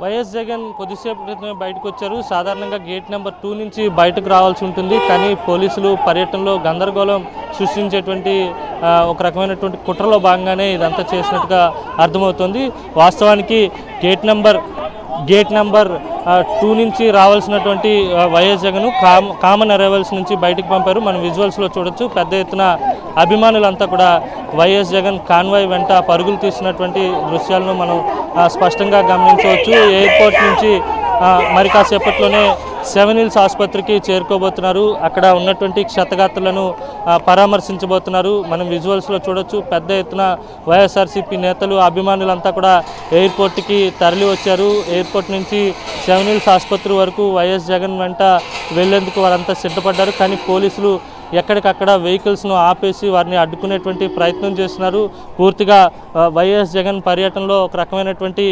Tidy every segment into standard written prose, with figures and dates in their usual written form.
YS Jagan కొద్దిసేపు క్రితమే బయటకు వచ్చారు. సాధారణంగా గేట్ నెంబర్ 2 నుంచి బయటకు రావాల్సి ఉంటుంది. కానీ పోలీసులు పర్యటనలో గందరగోళం సృష్టించేటువంటి ఒక రకమైనటువంటి కుట్రలో భాగంగానే ఇదంతా చేసినట్టుగా అర్థమవుతుంది. వాస్తవానికి గేట్ నెంబర్ 2 నుంచి రావాల్సినటువంటి వైఎస్ జగన్ కామన్ అరైవల్స్ నుంచి బయటకు పంపారు. మనం విజువల్స్లో చూడొచ్చు. పెద్ద ఎత్తున అభిమానులంతా కూడా వైఎస్ జగన్ కాన్వాయ్ వెంట పరుగులు తీసినటువంటి దృశ్యాలను మనం స్పష్టంగా గమనించవచ్చు. ఎయిర్పోర్ట్ నుంచి మరి కాసేపట్లోనే సెవెన్ హిల్స్ ఆసుపత్రికి చేరుకోబోతున్నారు. అక్కడ ఉన్నటువంటి క్షతగాత్రులను పరామర్శించబోతున్నారు. మనం విజువల్స్లో చూడొచ్చు. పెద్ద ఎత్తున వైఎస్ఆర్సీపీ నేతలు అభిమానులంతా కూడా ఎయిర్పోర్ట్కి తరలి వచ్చారు. ఎయిర్పోర్ట్ నుంచి సెవెన్ హిల్స్ ఆసుపత్రి వరకు వైఎస్ జగన్ వెంట వెళ్లేందుకు వారంతా సిద్ధపడ్డారు. కానీ పోలీసులు ఎక్కడికక్కడ వెహికల్స్ను ఆపేసి వారిని అడ్డుకునేటువంటి ప్రయత్నం చేస్తున్నారు. పూర్తిగా వైఎస్ జగన్ పర్యటనలో ఒక రకమైనటువంటి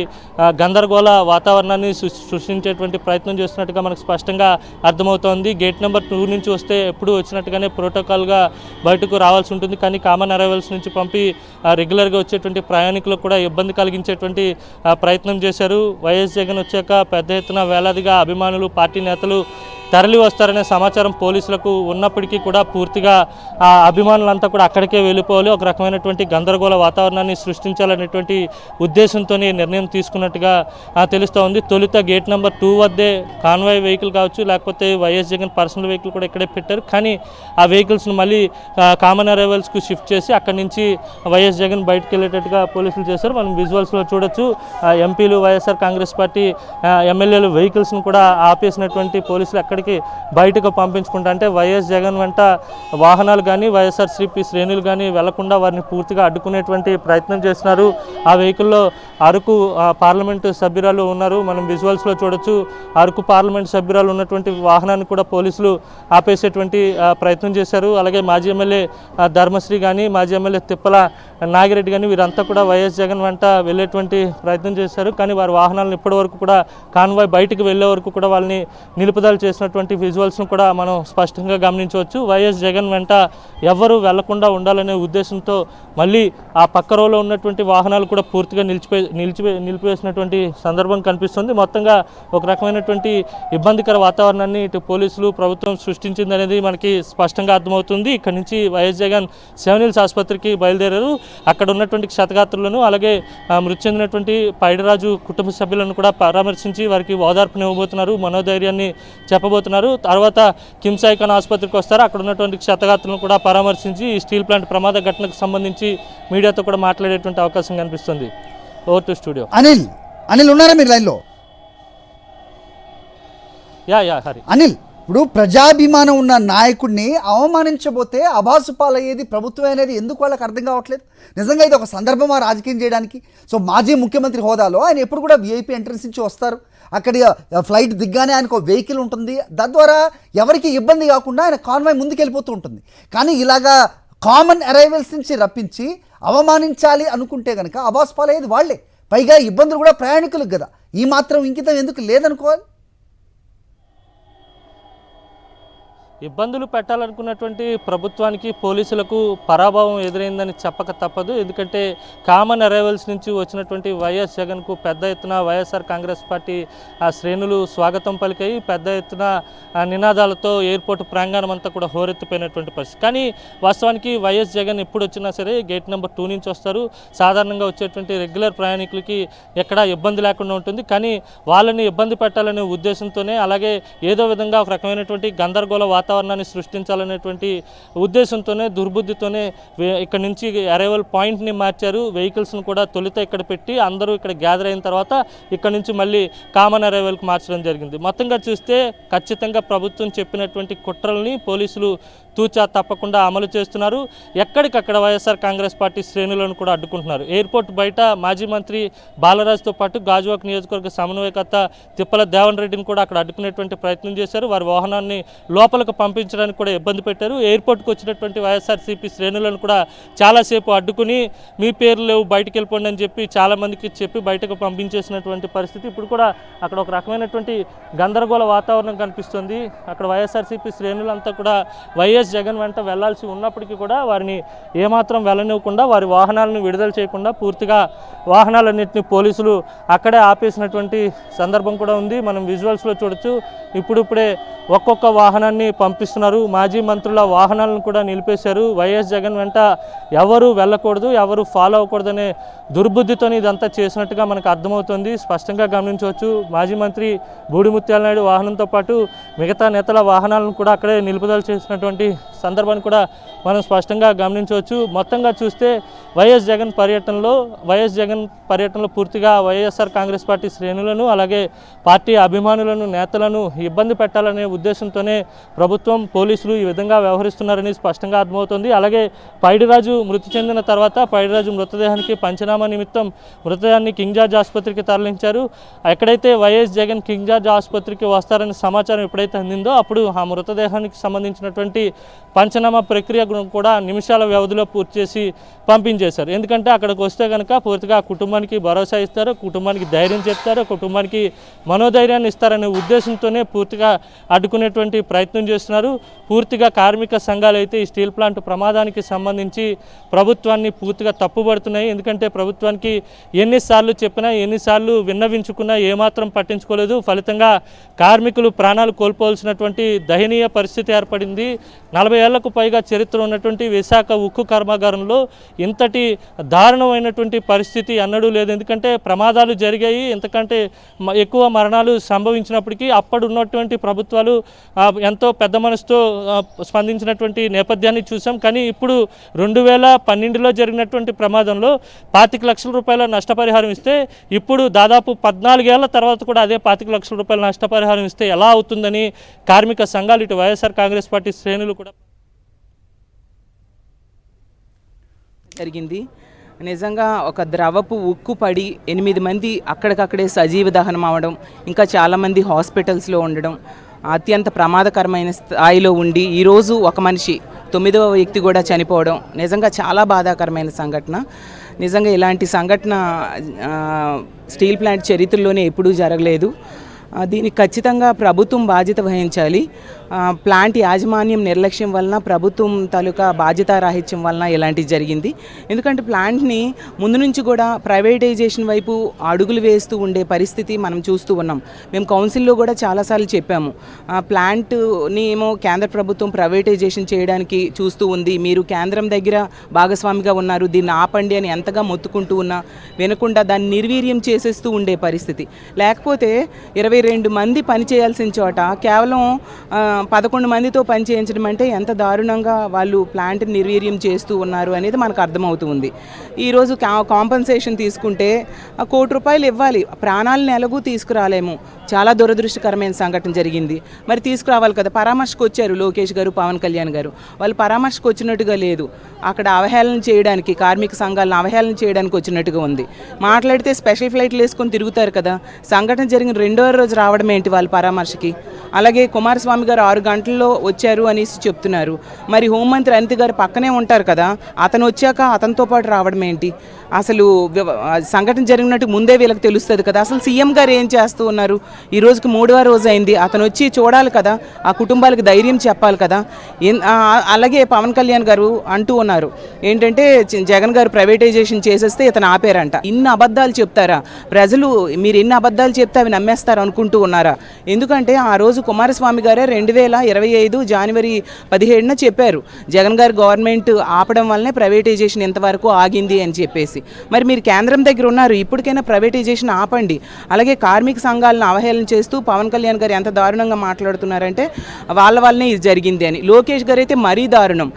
గందరగోళ వాతావరణాన్ని సృష్టించేటువంటి ప్రయత్నం చేస్తున్నట్టుగా మనకు స్పష్టంగా అర్థమవుతోంది. గేట్ నెంబర్ 2 నుంచి వస్తే ఎప్పుడు వచ్చినట్టుగానే ప్రోటోకాల్గా బయటకు రావాల్సి ఉంటుంది. కానీ కామన్ అరైవల్స్ నుంచి పంపి రెగ్యులర్గా వచ్చేటువంటి ప్రయాణికులకు కూడా ఇబ్బంది కలిగించేటువంటి ప్రయత్నం చేశారు. వైఎస్ జగన్ వచ్చాక పెద్ద ఎత్తున వేలాదిగా అభిమానులు, పార్టీ నేతలు తరలి వస్తారనే సమాచారం పోలీసులకు ఉన్నప్పటికీ కూడా పూర్తిగా ఆ అభిమానులంతా కూడా అక్కడికే వెళ్ళిపోవాలి. ఒక రకమైనటువంటి గందరగోళ వాతావరణాన్ని సృష్టించాలనేటువంటి ఉద్దేశంతో నిర్ణయం తీసుకున్నట్టుగా తెలుస్తూ ఉంది. తొలుత గేట్ నెంబర్ 2 వద్దే కాన్వాయ్ వెహికల్ కావచ్చు, లేకపోతే వైఎస్ జగన్ పర్సనల్ వెహికల్ కూడా ఇక్కడే పెట్టారు. కానీ ఆ వెహికల్స్ను మళ్ళీ కామన్ అరైవల్స్కు షిఫ్ట్ చేసి అక్కడి నుంచి వైఎస్ జగన్ బయటకు వెళ్ళేటట్టుగా పోలీసులు చేశారు. మనం విజువల్స్లో చూడొచ్చు. ఎంపీలు, వైఎస్ఆర్ కాంగ్రెస్ పార్టీ ఎమ్మెల్యేలు వెహికల్స్ను కూడా ఆపేసినటువంటి పోలీసులు అక్కడికి బయటకు పంపించుకుంటా అంటే వైఎస్ జగన్ వెంట వాహనాలు కానీ వైఎస్ఆర్సీపీ శ్రేణులు కానీ వెళ్లకుండా వారిని పూర్తిగా అడ్డుకునేటువంటి ప్రయత్నం చేస్తున్నారు. ఆ వెహికల్లో అరకు పార్లమెంటు సభ్యురాలు ఉన్నారు. మనం విజువల్స్లో చూడొచ్చు. అరకు పార్లమెంటు సభ్యురాలు ఉన్నటువంటి వాహనాన్ని కూడా పోలీసులు ఆపేసేటువంటి ప్రయత్నం చేశారు. అలాగే మాజీ ఎమ్మెల్యే ధర్మశ్రీ కానీ, మాజీ ఎమ్మెల్యే తిప్పల నాగిరెడ్డి కానీ వీరంతా కూడా వైఎస్ జగన్ వెంట వెళ్ళేటువంటి ప్రయత్నం చేశారు. కానీ వారి వాహనాలను ఇప్పటి వరకు కూడా కాన్వాయ్ బయటకు వెళ్ళే వరకు కూడా వాళ్ళని నిలుపుదల చేసినటువంటి విజువల్స్ను కూడా మనం స్పష్టంగా గమనించవచ్చు. వైఎస్ జగన్ వెంట ఎవ్వరూ వెళ్లకుండా ఉండాలనే ఉద్దేశంతో మళ్ళీ ఆ పక్క రోలో ఉన్నటువంటి వాహనాలు కూడా పూర్తిగా నిలిపివేసినటువంటి సందర్భం కనిపిస్తుంది. మొత్తంగా ఒక రకమైనటువంటి ఇబ్బందికర వాతావరణాన్ని ఇటు పోలీసులు, ప్రభుత్వం సృష్టించిందనేది మనకి స్పష్టంగా అర్థమవుతుంది. ఇక్కడ నుంచి వైఎస్ జగన్ సెవెన్ హిల్స్ ఆసుపత్రికి బయలుదేరారు. అక్కడ ఉన్నటువంటి క్షతగాత్రులను, అలాగే మృతి చెందినటువంటి పైడిరాజు కుటుంబ సభ్యులను కూడా పరామర్శించి వారికి ఓదార్పునివ్వబోతున్నారు, మనోధైర్యాన్ని చెప్పబోతున్నారు. తర్వాత కిమ్స్ ఐకాన్ ఆసుపత్రికి వస్తారు. అక్కడ ఉన్నటువంటి క్షతగాత్రులను కూడా పరామర్శించి ఈ స్టీల్ ప్లాంట్ ప్రమాద ఘటనకు సంబంధించి మీడియాతో కూడా మాట్లాడేటువంటి అవకాశం కనిపిస్తుంది. Over to studio. అనిల్ ఉన్నారా మీరు లైన్లో? యా హరి. అనిల్, ఇప్పుడు ప్రజాభిమానం ఉన్న నాయకుడిని అవమానించబోతే అబాసు పాలయ్యేది ప్రభుత్వం అనేది ఎందుకు వాళ్ళకి అర్థం కావట్లేదు? నిజంగా ఇది ఒక సందర్భమా రాజకీయం చేయడానికి? సో మాజీ ముఖ్యమంత్రి హోదాలో ఆయన ఎప్పుడు కూడా విఐపీ ఎంట్రన్స్ నుంచి వస్తారు. అక్కడి ఫ్లైట్ దిగ్గానే ఆయనకు వెహికల్ ఉంటుంది. తద్వారా ఎవరికి ఇబ్బంది కాకుండా ఆయన కాన్వాయ్ ముందుకెళ్ళిపోతూ ఉంటుంది. కానీ ఇలాగా కామన్ అరైవల్స్ నుంచి రప్పించి అవమానించాలి అనుకుంటే కనుక అబాసు పాలయ్యేది వాళ్ళే. పైగా ఇబ్బందులు కూడా ప్రయాణికులకు కదా. ఈ మాత్రం ఇంకితం ఎందుకు లేదనుకోవాలి? ఇబ్బందులు పెట్టాలనుకున్నటువంటి ప్రభుత్వానికి, పోలీసులకు పరాభవం ఎదురైందని చెప్పక తప్పదు. ఎందుకంటే కామన్ అరైవల్స్ నుంచి వచ్చినటువంటి వైఎస్ జగన్కు పెద్ద ఎత్తున వైఎస్ఆర్ కాంగ్రెస్ పార్టీ శ్రేణులు స్వాగతం పలికాయి. పెద్ద ఎత్తున నినాదాలతో ఎయిర్పోర్ట్ ప్రాంగణం అంతా కూడా హోరెత్తిపోయినటువంటి పరిస్థితి. కానీ వాస్తవానికి వైఎస్ జగన్ ఎప్పుడు వచ్చినా సరే గేట్ నెంబర్ 2 నుంచి వస్తారు. సాధారణంగా వచ్చేటువంటి రెగ్యులర్ ప్రయాణికులకి ఎక్కడా ఇబ్బంది లేకుండా ఉంటుంది. కానీ వాళ్ళని ఇబ్బంది పెట్టాలనే ఉద్దేశంతోనే, అలాగే ఏదో విధంగా ఒక రకమైనటువంటి గందరగోళ వాతావరణాన్ని సృష్టించాలనేటువంటి ఉద్దేశంతోనే, దుర్బుద్ధితోనే ఇక్కడ నుంచి అరైవల్ పాయింట్ని మార్చారు. వెహికల్స్ను కూడా తొలుత ఇక్కడ పెట్టి అందరూ ఇక్కడ గ్యాదర్ అయిన తర్వాత ఇక్కడ నుంచి మళ్ళీ కామన్ అరైవల్కి మార్చడం జరిగింది. మొత్తంగా చూస్తే ఖచ్చితంగా ప్రభుత్వం చెప్పినటువంటి కుట్రల్ని పోలీసులు తూచా తప్పకుండా అమలు చేస్తున్నారు. ఎక్కడికక్కడ వైఎస్ఆర్ కాంగ్రెస్ పార్టీ శ్రేణులను కూడా అడ్డుకుంటున్నారు. ఎయిర్పోర్ట్ బయట మాజీ మంత్రి బాలరాజుతో పాటు గాజువాక నియోజకవర్గ సమన్వయకర్త తిప్పల దేవన్ రెడ్డిని కూడా అక్కడ అడ్డుకునేటువంటి ప్రయత్నం చేశారు. వారి వాహనాన్ని లోపలికి పంపించడానికి కూడా ఇబ్బంది పెట్టారు. ఎయిర్పోర్ట్కి వచ్చినటువంటి వైఎస్ఆర్సీపీ శ్రేణులను కూడా చాలాసేపు అడ్డుకుని మీ పేర్లు లేవు, బయటికి వెళ్ళిపోండి అని చెప్పి చాలామందికి చెప్పి బయటకు పంపించేసినటువంటి పరిస్థితి. ఇప్పుడు కూడా అక్కడ ఒక రకమైనటువంటి గందరగోళ వాతావరణం కనిపిస్తుంది. అక్కడ వైఎస్ఆర్సీపీ శ్రేణులంతా కూడా వైఎస్ వైఎస్ జగన్ వెంట వెళ్లాల్సి ఉన్నప్పటికీ కూడా వారిని ఏమాత్రం వెళ్ళనివ్వకుండా వారి వాహనాలను విడుదల చేయకుండా పూర్తిగా వాహనాలన్నింటినీ పోలీసులు అక్కడే ఆపేసినటువంటి సందర్భం కూడా ఉంది. మనం విజువల్స్లో చూడొచ్చు. ఇప్పుడిప్పుడే ఒక్కొక్క వాహనాన్ని పంపిస్తున్నారు. మాజీ మంత్రుల వాహనాలను కూడా నిలిపేశారు. వైఎస్ జగన్ వెంట ఎవరు వెళ్ళకూడదు, ఎవరు ఫాలో అవ్వకూడదనే దుర్బుద్ధితోని ఇదంతా చేసినట్టుగా మనకు అర్థమవుతుంది. స్పష్టంగా గమనించవచ్చు. మాజీ మంత్రి బూడిముత్యాల నాయుడు వాహనంతో పాటు మిగతా నేతల వాహనాలను కూడా అక్కడే నిలుపుదల చేసినటువంటి సందర్భాన్ని కూడా మనం స్పష్టంగా గమనించవచ్చు. మొత్తంగా చూస్తే వైఎస్ జగన్ పర్యటనలో పూర్తిగా వైఎస్ఆర్ కాంగ్రెస్ పార్టీ శ్రేణులను అలాగే పార్టీ అభిమానులను నేతలను ఇబ్బంది పెట్టాలనే ఉద్దేశంతోనే ప్రభుత్వం పోలీసులు ఈ విధంగా వ్యవహరిస్తున్నారని స్పష్టంగా అర్థమవుతుంది. అలాగే పైడిరాజు మృతి చెందిన తర్వాత పైడిరాజు మృతదేహానికి పంచనామా నిమిత్తం మృతదేహాన్ని కింగ్ జార్జ్ ఆసుపత్రికి తరలించారు. ఎక్కడైతే వైఎస్ జగన్ కింగ్ జార్జ్ ఆసుపత్రికి వస్తారనే సమాచారం ఎప్పుడైతే అందిందో అప్పుడు ఆ మృతదేహానికి సంబంధించినటువంటి పంచనామా ప్రక్రియ కూడా నిమిషాల వ్యవధిలో పూర్తి చేసి పంపించేశారు. ఎందుకంటే అక్కడికి వస్తే కనుక పూర్తిగా కుటుంబానికి భరోసా ఇస్తారు, కుటుంబానికి ధైర్యం చెప్తారు, కుటుంబానికి మనోధైర్యాన్ని ఇస్తారనే ఉద్దేశంతోనే పూర్తిగా అడ్డుకునేటువంటి ప్రయత్నం చేస్తున్నారు. పూర్తిగా కార్మిక సంఘాలు అయితే ఈ స్టీల్ ప్లాంట్ ప్రమాదానికి సంబంధించి ప్రభుత్వాన్ని పూర్తిగా తప్పుపడుతున్నాయి. ఎందుకంటే ప్రభుత్వానికి ఎన్నిసార్లు చెప్పినా ఎన్నిసార్లు విన్నవించుకున్నా ఏమాత్రం పట్టించుకోలేదు. ఫలితంగా కార్మికులు ప్రాణాలు కోల్పోవాల్సినటువంటి దయనీయ పరిస్థితి ఏర్పడింది. 40 ఏళ్లకు పైగా చరిత్ర ఉన్నటువంటి విశాఖ ఉక్కు కర్మాగారంలో ఇంతటి దారుణమైనటువంటి పరిస్థితి అన్నడూ లేదు. ఎందుకంటే ప్రమాదాలు జరిగాయి, ఇంతకంటే ఎక్కువ మరణాలు సంభవించినప్పటికీ అప్పుడు ఉన్నటువంటి ప్రభుత్వాలు ఎంతో పెద్ద మనసుతో స్పందించినటువంటి నేపథ్యాన్ని చూసాం. కానీ ఇప్పుడు 2012లో జరిగినటువంటి ప్రమాదంలో 25 లక్షల రూపాయల నష్టపరిహారం ఇస్తే ఇప్పుడు దాదాపు 14 ఏళ్ల తర్వాత కూడా అదే 25 లక్షల రూపాయల నష్టపరిహారం ఇస్తే ఎలా అవుతుందని కార్మిక సంఘాలు ఇటు వైఎస్ఆర్ కాంగ్రెస్ పార్టీ శ్రేణులు కూడా జరిగింది. నిజంగా ఒక ద్రవపు ఉక్కు పడి 8 మంది అక్కడికక్కడే సజీవ దహనం అవ్వడం, ఇంకా చాలామంది హాస్పిటల్స్లో ఉండడం, అత్యంత ప్రమాదకరమైన స్థాయిలో ఉండి ఈరోజు ఒక మనిషి 9వ వ్యక్తి కూడా చనిపోవడం నిజంగా చాలా బాధాకరమైన సంఘటన. నిజంగా ఇలాంటి సంఘటన స్టీల్ ప్లాంట్ చరిత్రలోనే ఎప్పుడూ జరగలేదు. దీనికి ఖచ్చితంగా ప్రభుత్వం బాధ్యత వహించాలి. ప్లాంట్ యాజమాన్యం నిర్లక్ష్యం వలన, ప్రభుత్వం తాలూకా బాధ్యతారాహిత్యం వలన ఇలాంటివి జరిగింది. ఎందుకంటే ప్లాంట్ని ముందు నుంచి కూడా ప్రైవేటైజేషన్ వైపు అడుగులు వేస్తూ ఉండే పరిస్థితి మనం చూస్తూ ఉన్నాం. మేము కౌన్సిల్లో కూడా చాలాసార్లు చెప్పాము, ప్లాంట్ని ఏమో కేంద్ర ప్రభుత్వం ప్రైవేటైజేషన్ చేయడానికి చూస్తూ ఉంది, మీరు కేంద్రం దగ్గర భాగస్వామిగా ఉన్నారు, దీన్ని ఆపండి అని ఎంతగా మొత్తుకుంటూ ఉన్నా వినకుండా దాన్ని నిర్వీర్యం చేసేస్తూ ఉండే పరిస్థితి. లేకపోతే 22 మంది పని చేయాల్సిన చోట కేవలం 11 మందితో పని చేయించడం అంటే ఎంత దారుణంగా వాళ్ళు ప్లాంట్ని నిర్వీర్యం చేస్తూ ఉన్నారు అనేది మనకు అర్థమవుతుంది. ఈరోజు కాంపన్సేషన్ తీసుకుంటే ₹1 కోటి ఇవ్వాలి, ప్రాణాలను ఎలాగూ తీసుకురాలేము. చాలా దురదృష్టకరమైన సంఘటన జరిగింది. మరి తీసుకురావాలి కదా. పరామర్శకు వచ్చారు లోకేష్ గారు, పవన్ కళ్యాణ్ గారు. వాళ్ళు పరామర్శకు వచ్చినట్టుగా లేదు, అక్కడ అవహేళన చేయడానికి, కార్మిక సంఘాలను అవహేళన చేయడానికి వచ్చినట్టుగా ఉంది. మాట్లాడితే స్పెషల్ ఫ్లైట్లు వేసుకొని తిరుగుతారు కదా. సంఘటన జరిగిన 2వ రోజు రావడం ఏంటి వాళ్ళ పరామర్శకి? అలాగే కుమారస్వామి గారు 6 గంటల్లో వచ్చారు అనేసి చెప్తున్నారు. మరి హోంమంత్రి అనిత గారు పక్కనే ఉంటారు కదా, అతను వచ్చాక అతనితో పాటు రావడం ఏంటి? అసలు సంఘటన జరిగినట్టు ముందే వీళ్ళకి తెలుస్తుంది కదా. అసలు సీఎం గారు ఏం చేస్తూ ఉన్నారు? ఈ రోజుకి 3వ రోజు అయింది. అతను వచ్చి చూడాలి కదా, ఆ కుటుంబాలకు ధైర్యం చెప్పాలి కదా. అలాగే పవన్ కళ్యాణ్ గారు అంటూ ఉన్నారు ఏంటంటే, జగన్ గారు ప్రైవేటైజేషన్ చేసేస్తే ఇతను ఆపేరంట. ఇన్ని అబద్ధాలు చెప్తారా ప్రజలు? మీరు ఎన్ని అబద్ధాలు చెప్తే అవి నమ్మేస్తారు అనుకుంటూ ఉన్నారా? ఎందుకంటే ఆ రోజు కుమారస్వామి గారే 2025 జనవరి 17న చెప్పారు, జగన్ గారు గవర్నమెంట్ ఆపడం వల్లనే ప్రైవేటైజేషన్ ఇంతవరకు ఆగింది అని చెప్పేసి. మరి మీరు కేంద్రం దగ్గర ఉన్నారు, ఇప్పటికైనా ప్రైవేటైజేషన్ ఆపండి. అలాగే కార్మిక సంఘాలను అవహేళన చేస్తూ పవన్ కళ్యాణ్ గారు ఎంత దారుణంగా మాట్లాడుతున్నారంటే వాళ్ళ వల్లనే ఇది జరిగింది అని. లోకేష్ గారు అయితే మరీ దారుణం,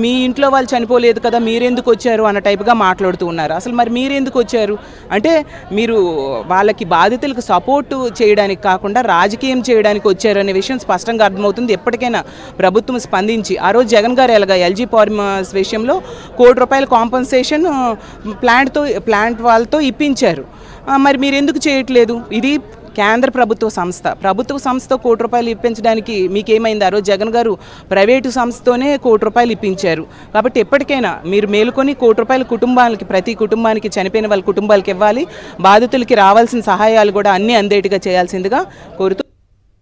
మీ ఇంట్లో వాళ్ళు చనిపోలేదు కదా మీరెందుకు వచ్చారు అన్న టైప్గా మాట్లాడుతూ ఉన్నారు. అసలు మరి మీరెందుకు వచ్చారు అంటే, మీరు వాళ్ళకి బాధితులకు సపోర్టు చేయడానికి కాకుండా రాజకీయం చేయడానికి వచ్చారు అనే విషయం స్పష్టంగా అర్థమవుతుంది. ఎప్పటికైనా ప్రభుత్వం స్పందించి, ఆ రోజు జగన్ గారు ఎలాగా ఎల్జీ ఫార్మర్స్ విషయంలో ₹1 కోటి కాంపన్సేషన్ ప్లాంట్ వాళ్ళతో ఇప్పించారు. మరి మీరు ఎందుకు చేయట్లేదు? ఇది కేంద్ర ప్రభుత్వ సంస్థ ₹1 కోటి ఇప్పించడానికి మీకేమైంది? ఆ రోజు జగన్ గారు ప్రైవేటు సంస్థతోనే ₹1 కోటి ఇప్పించారు. కాబట్టి ఎప్పటికైనా మీరు మేలుకొని ₹1 కోటి కుటుంబాలకి, ప్రతి కుటుంబానికి, చనిపోయిన వాళ్ళ కుటుంబాలకి ఇవ్వాలి. బాధితులకి రావాల్సిన సహాయాలు కూడా అన్నీ అందేట్టుగా చేయాల్సిందిగా కోరుతూ